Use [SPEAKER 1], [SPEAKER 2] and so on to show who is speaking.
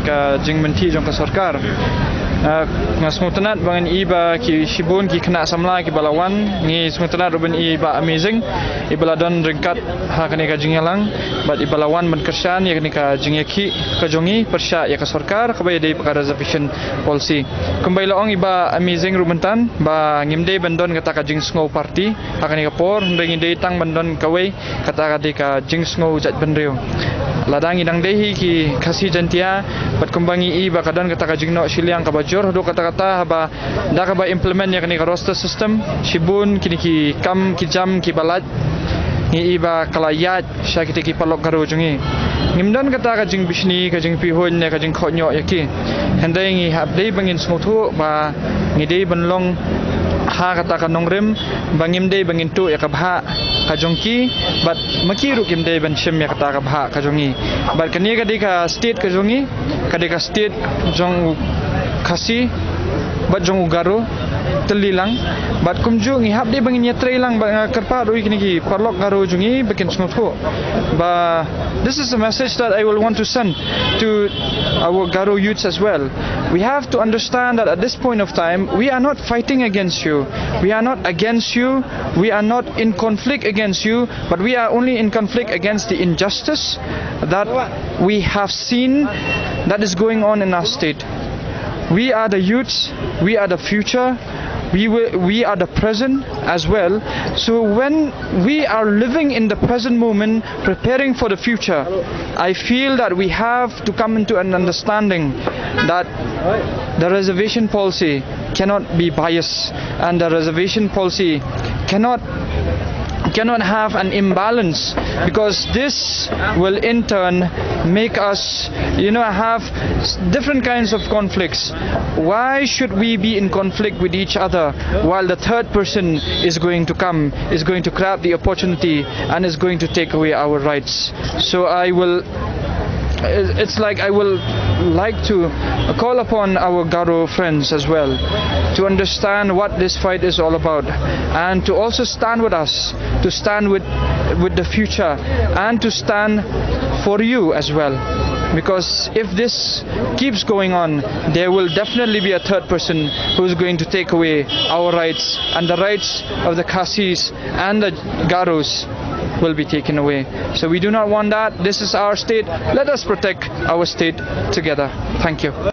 [SPEAKER 1] ka jing menti jong ka sarkar ngasmutanat bangan iba ki shibun ki kena samla ki balawan ngi smutanat ruben iba amazing ibala don ringkat ha kani ka jingyalang but ibalawan ban kersan ya kani ka jingyaki ka jongi persya ya ka sarkar kabay dei ka reservation policy kumbai laong iba amazing rubentan ba ngimde bandon kata ka jing snow party ha kani ka por ngi dei tang bandon kawai kata ka dei ka jing snow jat bandreu ladang idang dehi ki kasi jantia bat kumbangi iba kadon kata ka jingno siliang ka bajor do kata-kata ba da ka ba implement ya kani ka roster system shibun kini ki kam ki jam ki balat ni iba kalayat sya kiti ki palok garo jungi ngimdan kata ka jing bisni ka jing pihun ya ka jing khonyo yaki handai ngi habdei bangin smuthu ba ngidei banlong ha kata ka nongrim bangim dei bangin tu ya ka bha ka jongki but makiru kim dei ban shim ya kata ka bha ka jongi but kani ka dika state ka jongi ka dika state jong khasi bat jong ugaro telilang bat kumju ngi hab dei bangin yatre lang ba karpa roi kini ki parlok garo jungi bakin smuthu ba this is a message that I will want to send to our Garo youths as well. We have to understand that at this point of time we are not fighting against you, we are not against you, we are not in conflict against you, but we are only in conflict against the injustice that we have seen that is going on in our state. We are the youths, we are the future, we are the present as well. So when we are living in the present moment, preparing for the future, I feel that we have to come into an understanding that the reservation policy cannot be biased, and the reservation policy cannot have an imbalance, because this will in turn make us have different kinds of conflicts. Why should we be in conflict with each other while the third person is going to come, is going to grab the opportunity and is going to take away our rights? So I will like to call upon our Garo friends as well to understand what this fight is all about, and to also stand with us, to stand with the future, and to stand for you as well. Because if this keeps going on, there will definitely be a third person who is going to take away our rights, and the rights of the Khasis and the Garos will be taken away. So we do not want that. This is our state. Let us protect our state together. Thank you.